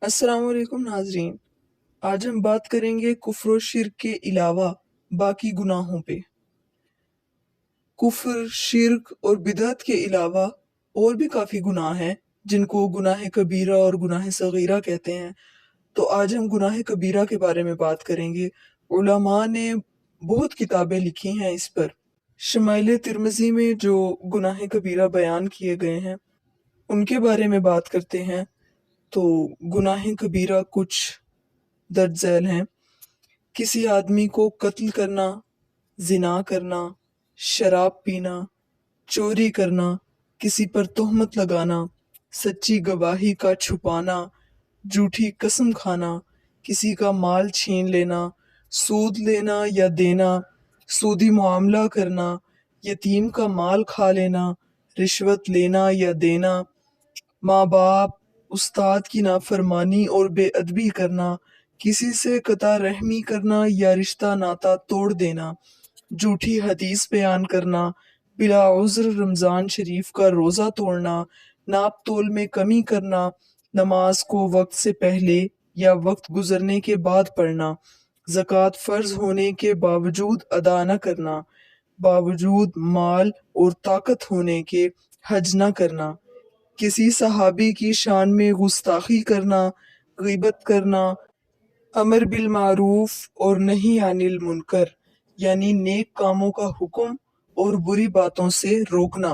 السلام علیکم ناظرین، آج ہم بات کریں گے کفر و شرک کے علاوہ باقی گناہوں پہ۔ کفر، شرک اور بدعت کے علاوہ اور بھی کافی گناہ ہیں جن کو گناہ کبیرہ اور گناہ صغیرہ کہتے ہیں۔ تو آج ہم گناہ کبیرہ کے بارے میں بات کریں گے۔ علماء نے بہت کتابیں لکھی ہیں اس پر۔ شمائل ترمذی میں جو گناہ کبیرہ بیان کیے گئے ہیں ان کے بارے میں بات کرتے ہیں۔ تو گناہ کبیرہ کچھ درج ذیل ہیں: کسی آدمی کو قتل کرنا، زنا کرنا، شراب پینا، چوری کرنا، کسی پر تہمت لگانا، سچی گواہی کا چھپانا، جھوٹی قسم کھانا، کسی کا مال چھین لینا، سود لینا یا دینا، سودی معاملہ کرنا، یتیم کا مال کھا لینا، رشوت لینا یا دینا، ماں باپ استاد کی نافرمانی اور بے ادبی کرنا، کسی سے قطع رحمی کرنا یا رشتہ ناتا توڑ دینا، جھوٹی حدیث بیان کرنا، بلا عذر رمضان شریف کا روزہ توڑنا، ناپ تول میں کمی کرنا، نماز کو وقت سے پہلے یا وقت گزرنے کے بعد پڑھنا، زکوٰۃ فرض ہونے کے باوجود ادا نہ کرنا، باوجود مال اور طاقت ہونے کے حج نہ کرنا، کسی صحابی کی شان میں گستاخی کرنا، غیبت کرنا، امر بالمعروف اور نہی عن المنکر یعنی نیک کاموں کا حکم اور بری باتوں سے روکنا،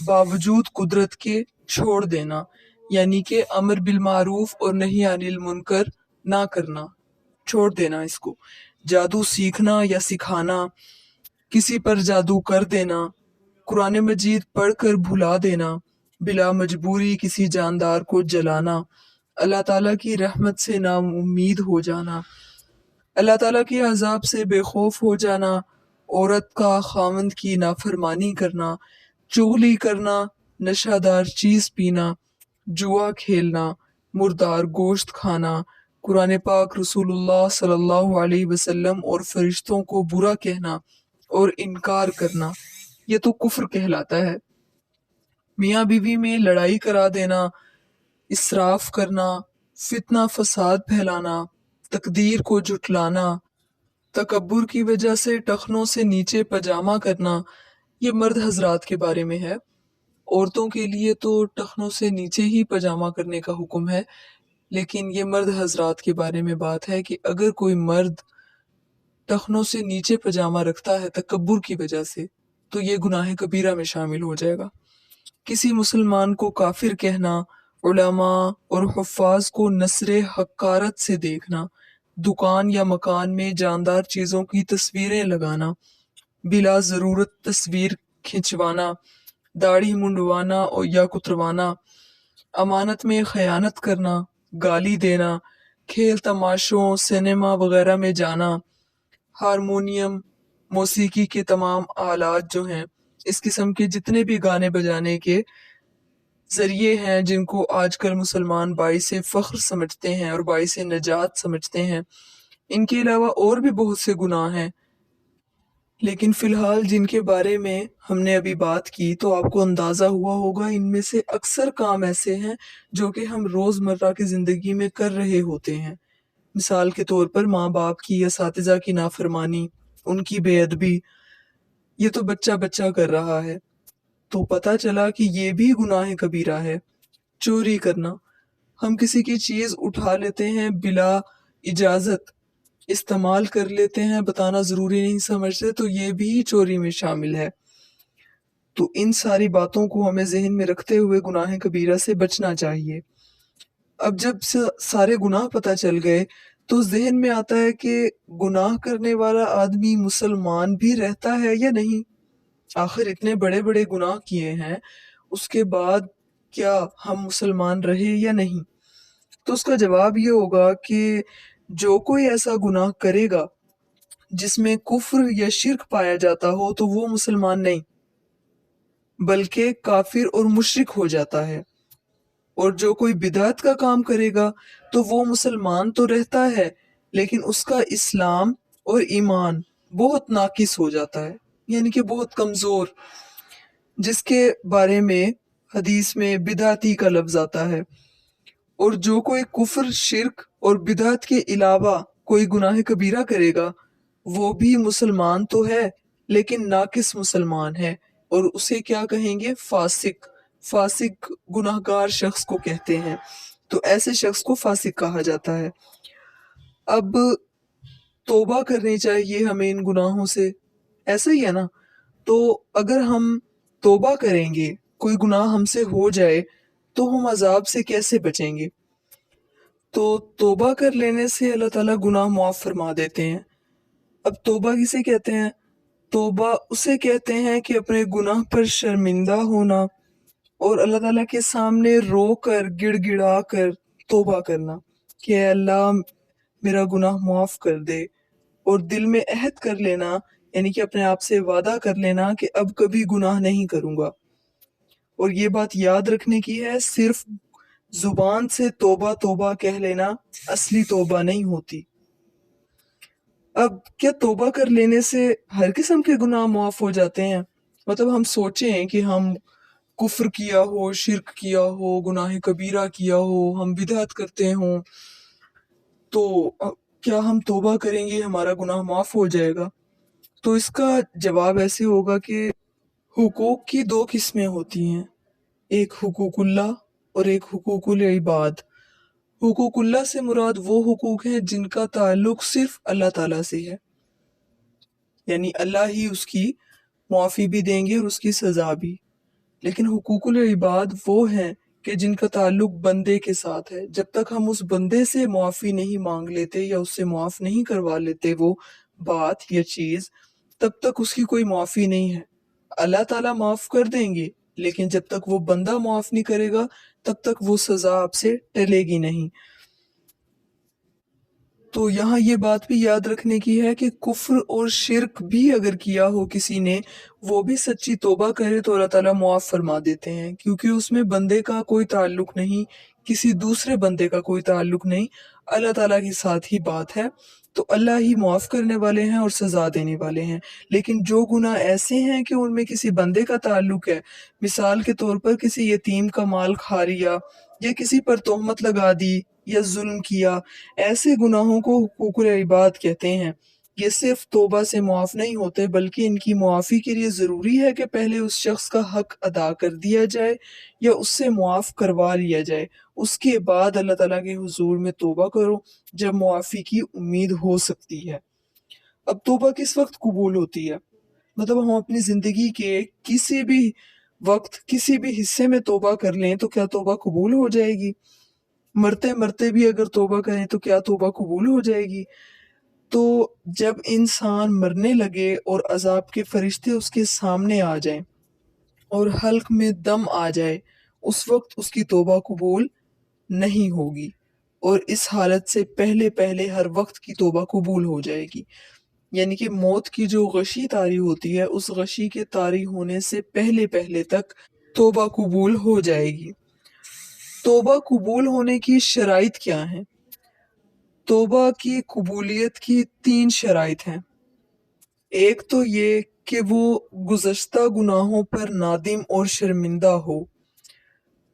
باوجود قدرت کے چھوڑ دینا یعنی کہ امر بالمعروف اور نہی عن المنکر نہ کرنا، چھوڑ دینا اس کو، جادو سیکھنا یا سکھانا، کسی پر جادو کر دینا، قرآن مجید پڑھ کر بھلا دینا، بلا مجبوری کسی جاندار کو جلانا، اللہ تعالیٰ کی رحمت سے نا امید ہو جانا، اللہ تعالیٰ کے عذاب سے بے خوف ہو جانا، عورت کا خاوند کی نافرمانی کرنا، چغلی کرنا، نشہ دار چیز پینا، جوا کھیلنا، مردار گوشت کھانا، قرآن پاک، رسول اللہ صلی اللہ علیہ وسلم اور فرشتوں کو برا کہنا اور انکار کرنا، یہ تو کفر کہلاتا ہے۔ میاں بیوی میں لڑائی کرا دینا، اسراف کرنا، فتنہ فساد پھیلانا، تقدیر کو جھٹلانا، تکبر کی وجہ سے ٹخنوں سے نیچے پجامہ کرنا، یہ مرد حضرات کے بارے میں ہے۔ عورتوں کے لیے تو ٹخنوں سے نیچے ہی پجامہ کرنے کا حکم ہے، لیکن یہ مرد حضرات کے بارے میں بات ہے کہ اگر کوئی مرد ٹخنوں سے نیچے پجامہ رکھتا ہے تکبر کی وجہ سے تو یہ گناہ کبیرہ میں شامل ہو جائے گا۔ کسی مسلمان کو کافر کہنا، علماء اور حفاظ کو نظر حقارت سے دیکھنا، دکان یا مکان میں جاندار چیزوں کی تصویریں لگانا، بلا ضرورت تصویر کھنچوانا، داڑھی منڈوانا یا کتروانا، امانت میں خیانت کرنا، گالی دینا، کھیل تماشوں، سینما وغیرہ میں جانا، ہارمونیم، موسیقی کے تمام آلات جو ہیں، اس قسم کے جتنے بھی گانے بجانے کے ذریعے ہیں جن کو آج کل مسلمان باعث فخر سمجھتے ہیں اور باعث نجات سمجھتے ہیں، ان کے علاوہ اور بھی بہت سے گناہ ہیں، لیکن فی الحال جن کے بارے میں ہم نے ابھی بات کی تو آپ کو اندازہ ہوا ہوگا ان میں سے اکثر کام ایسے ہیں جو کہ ہم روزمرہ کی زندگی میں کر رہے ہوتے ہیں۔ مثال کے طور پر ماں باپ کی، اساتذہ کی نافرمانی، ان کی بے ادبی، یہ تو بچہ بچہ کر رہا ہے۔ تو پتہ چلا کہ یہ بھی گناہ کبیرہ ہے۔ چوری کرنا، ہم کسی کی چیز اٹھا لیتے ہیں بلا اجازت، استعمال کر لیتے ہیں، بتانا ضروری نہیں سمجھتے، تو یہ بھی چوری میں شامل ہے۔ تو ان ساری باتوں کو ہمیں ذہن میں رکھتے ہوئے گناہ کبیرہ سے بچنا چاہیے۔ اب جب سارے گناہ پتہ چل گئے تو ذہن میں آتا ہے کہ گناہ کرنے والا آدمی مسلمان بھی رہتا ہے یا نہیں؟ آخر اتنے بڑے بڑے گناہ کیے ہیں، اس کے بعد کیا ہم مسلمان رہے یا نہیں؟ تو اس کا جواب یہ ہوگا کہ جو کوئی ایسا گناہ کرے گا جس میں کفر یا شرک پایا جاتا ہو تو وہ مسلمان نہیں بلکہ کافر اور مشرک ہو جاتا ہے، اور جو کوئی بدعت کا کام کرے گا تو وہ مسلمان تو رہتا ہے لیکن اس کا اسلام اور ایمان بہت ناقص ہو جاتا ہے، یعنی کہ بہت کمزور، جس کے بارے میں حدیث میں بدعتی کا لفظ آتا ہے۔ اور جو کوئی کفر، شرک اور بدعت کے علاوہ کوئی گناہ کبیرہ کرے گا وہ بھی مسلمان تو ہے لیکن ناقص مسلمان ہے، اور اسے کیا کہیں گے؟ فاسق۔ فاسق گناہگار شخص کو کہتے ہیں، تو ایسے شخص کو فاسق کہا جاتا ہے۔ اب توبہ کرنی چاہیے ہمیں ان گناہوں سے، ایسا ہی ہے نا؟ تو اگر ہم توبہ کریں گے، کوئی گناہ ہم سے ہو جائے تو ہم عذاب سے کیسے بچیں گے؟ تو توبہ کر لینے سے اللہ تعالیٰ گناہ معاف فرما دیتے ہیں۔ اب توبہ کسے کہتے ہیں؟ توبہ اسے کہتے ہیں کہ اپنے گناہ پر شرمندہ ہونا اور اللہ تعالیٰ کے سامنے رو کر، گڑ گڑا کر توبہ کرنا کہ اے اللہ میرا گناہ معاف کر دے، اور دل میں عہد کر لینا، یعنی کہ اپنے آپ سے وعدہ کر لینا کہ اب کبھی گناہ نہیں کروں گا۔ اور یہ بات یاد رکھنے کی ہے، صرف زبان سے توبہ توبہ کہہ لینا اصلی توبہ نہیں ہوتی۔ اب کیا توبہ کر لینے سے ہر قسم کے گناہ معاف ہو جاتے ہیں؟ مطلب ہم سوچیں کہ ہم کفر کیا ہو، شرک کیا ہو، گناہ کبیرہ کیا ہو، ہم بدعت کرتے ہوں، تو کیا ہم توبہ کریں گے ہمارا گناہ معاف ہو جائے گا؟ تو اس کا جواب ایسے ہوگا کہ حقوق کی دو قسمیں ہوتی ہیں، ایک حقوق اللہ اور ایک حقوق العباد۔ حقوق اللہ سے مراد وہ حقوق ہیں جن کا تعلق صرف اللہ تعالیٰ سے ہے، یعنی اللہ ہی اس کی معافی بھی دیں گے اور اس کی سزا بھی۔ لیکن حقوق العباد وہ ہیں کہ جن کا تعلق بندے کے ساتھ ہے، جب تک ہم اس بندے سے معافی نہیں مانگ لیتے یا اس سے معاف نہیں کروا لیتے وہ بات یا چیز، تب تک اس کی کوئی معافی نہیں ہے۔ اللہ تعالیٰ معاف کر دیں گے لیکن جب تک وہ بندہ معاف نہیں کرے گا تب تک وہ سزا آپ سے ٹلے گی نہیں۔ تو یہاں یہ بات بھی یاد رکھنے کی ہے کہ کفر اور شرک بھی اگر کیا ہو کسی نے، وہ بھی سچی توبہ کرے تو اللہ تعالیٰ معاف فرما دیتے ہیں، کیونکہ اس میں بندے کا کوئی تعلق نہیں، کسی دوسرے بندے کا کوئی تعلق نہیں، اللہ تعالیٰ کے ساتھ ہی بات ہے، تو اللہ ہی معاف کرنے والے ہیں اور سزا دینے والے ہیں۔ لیکن جو گناہ ایسے ہیں کہ ان میں کسی بندے کا تعلق ہے، مثال کے طور پر کسی یتیم کا مال کھا لیا یا کسی پر تہمت لگا دی یا ظلم کیا، ایسے گناہوں کو حقوق العباد کہتے ہیں۔ یہ صرف توبہ سے معاف نہیں ہوتے بلکہ ان کی معافی کے لیے ضروری ہے کہ پہلے اس شخص کا حق ادا کر دیا جائے یا اس سے معاف کروا لیا جائے، اس کے بعد اللہ تعالیٰ کے حضور میں توبہ کرو جب معافی کی امید ہو سکتی ہے۔ اب توبہ کس وقت قبول ہوتی ہے؟ مطلب ہم اپنی زندگی کے کسی بھی وقت کسی بھی حصے میں توبہ کر لیں تو کیا توبہ قبول ہو جائے گی؟ مرتے مرتے بھی اگر توبہ کریں تو کیا توبہ قبول ہو جائے گی؟ تو جب انسان مرنے لگے اور عذاب کے فرشتے اس کے سامنے آ جائیں اور حلق میں دم آ جائے، اس وقت اس کی توبہ قبول نہیں ہوگی، اور اس حالت سے پہلے پہلے ہر وقت کی توبہ قبول ہو جائے گی۔ یعنی کہ موت کی جو غشی طاری ہوتی ہے، اس غشی کے طاری ہونے سے پہلے پہلے تک توبہ قبول ہو جائے گی۔ توبہ قبول ہونے کی شرائط کیا ہیں؟ توبہ کی قبولیت کی 3 شرائط ہیں۔ ایک تو یہ کہ وہ گزشتہ گناہوں پر نادم اور شرمندہ ہو۔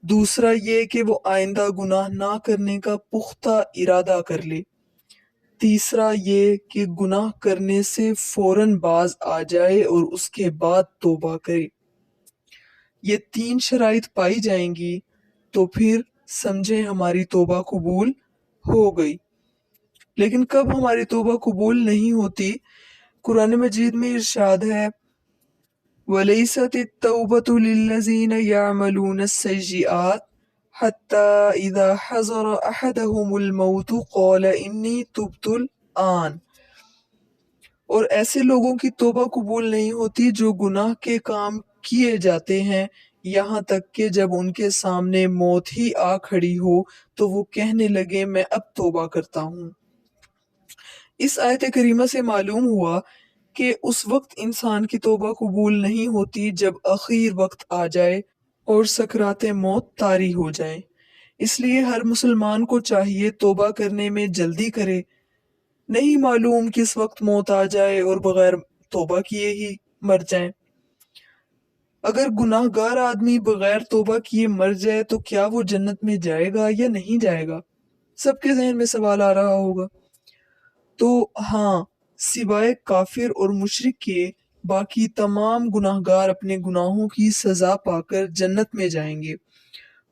دوسرا یہ کہ وہ آئندہ گناہ نہ کرنے کا پختہ ارادہ کر لے۔ تیسرا یہ کہ گناہ کرنے سے فوراً باز آ جائے اور اس کے بعد توبہ کرے۔ یہ 3 شرائط پائی جائیں گی تو پھر سمجھیں ہماری توبہ قبول ہو گئی۔ لیکن کب ہماری توبہ قبول نہیں ہوتی؟ قرآن مجید میں ارشاد ہے وَلَيْسَتِ التَّوْبَةُ لِلَّذِينَ يَعْمَلُونَ السَّيِّئَاتِ حَتَّى إِذَا حَضَرَ أَحَدَهُمُ الْمَوْتُ قَالَ إِنِّي تُبْتُ الْآنَ۔ اور ایسے لوگوں کی توبہ قبول نہیں ہوتی جو گناہ کے کام کیے جاتے ہیں یہاں تک کہ جب ان کے سامنے موت ہی آ کھڑی ہو تو وہ کہنے لگے میں اب توبہ کرتا ہوں۔ اس آیت کریمہ سے معلوم ہوا کہ اس وقت انسان کی توبہ قبول نہیں ہوتی جب اخیر وقت آ جائے اور سکرات موت طاری ہو جائیں۔ اس لیے ہر مسلمان کو چاہیے توبہ کرنے میں جلدی کرے۔ نہیں معلوم کس وقت موت آ جائے اور بغیر توبہ کیے ہی مر جائیں۔ اگر گناہ گار آدمی بغیر توبہ کیے مر جائے تو کیا وہ جنت میں جائے گا یا نہیں جائے گا؟ سب کے ذہن میں سوال آ رہا ہوگا۔ تو ہاں، سوائے کافر اور مشرک کے باقی تمام گناہ گار اپنے گناہوں کی سزا پا کر جنت میں جائیں گے،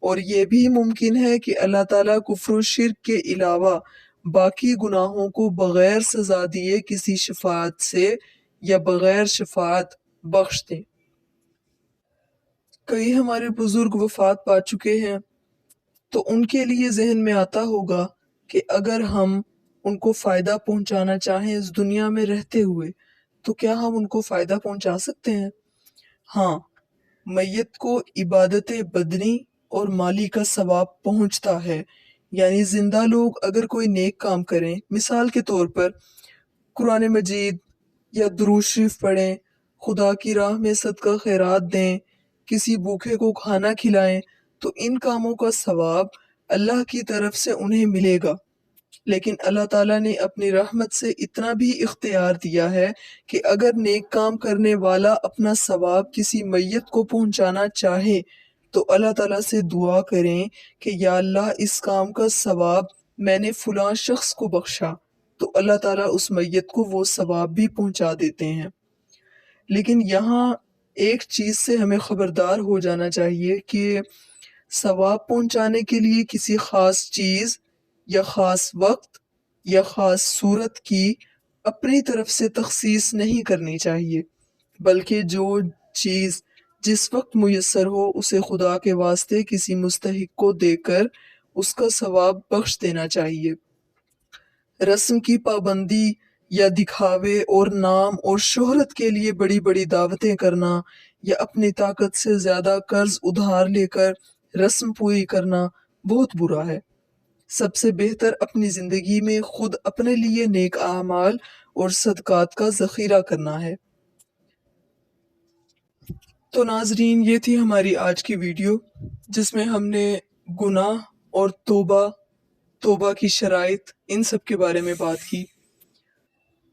اور یہ بھی ممکن ہے کہ اللہ تعالیٰ کفر و شرک کے علاوہ باقی گناہوں کو بغیر سزا دیے کسی شفاعت سے یا بغیر شفاعت بخش دیں۔ کئی ہمارے بزرگ وفات پا چکے ہیں، تو ان کے لیے ذہن میں آتا ہوگا کہ اگر ہم ان کو فائدہ پہنچانا چاہیں اس دنیا میں رہتے ہوئے تو کیا ہم ان کو فائدہ پہنچا سکتے ہیں؟ ہاں، میت کو عبادت بدنی اور مالی کا ثواب پہنچتا ہے، یعنی زندہ لوگ اگر کوئی نیک کام کریں، مثال کے طور پر قرآن مجید یا درود شریف پڑھیں، خدا کی راہ میں صدقہ خیرات دیں، کسی بھوکے کو کھانا کھلائیں، تو ان کاموں کا ثواب اللہ کی طرف سے انہیں ملے گا۔ لیکن اللہ تعالیٰ نے اپنی رحمت سے اتنا بھی اختیار دیا ہے کہ اگر نیک کام کرنے والا اپنا ثواب کسی میت کو پہنچانا چاہے تو اللہ تعالیٰ سے دعا کریں کہ یا اللہ اس کام کا ثواب میں نے فلاں شخص کو بخشا، تو اللہ تعالیٰ اس میت کو وہ ثواب بھی پہنچا دیتے ہیں۔ لیکن یہاں ایک چیز سے ہمیں خبردار ہو جانا چاہیے کہ ثواب پہنچانے کے لیے کسی خاص چیز یا خاص وقت یا خاص صورت کی اپنی طرف سے تخصیص نہیں کرنی چاہیے، بلکہ جو چیز جس وقت میسر ہو اسے خدا کے واسطے کسی مستحق کو دے کر اس کا ثواب بخش دینا چاہیے۔ رسم کی پابندی یا دکھاوے اور نام اور شہرت کے لیے بڑی بڑی دعوتیں کرنا یا اپنی طاقت سے زیادہ قرض ادھار لے کر رسم پوری کرنا بہت برا ہے۔ سب سے بہتر اپنی زندگی میں خود اپنے لیے نیک اعمال اور صدقات کا ذخیرہ کرنا ہے۔ تو ناظرین، یہ تھی ہماری آج کی ویڈیو جس میں ہم نے گناہ اور توبہ کی شرائط ان سب کے بارے میں بات کی۔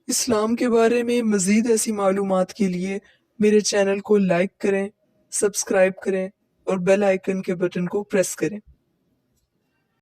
اسلام کے بارے میں مزید ایسی معلومات کے لیے میرے چینل کو لائک کریں، سبسکرائب کریں اور بیل آئیکن کے بٹن کو پریس کریں۔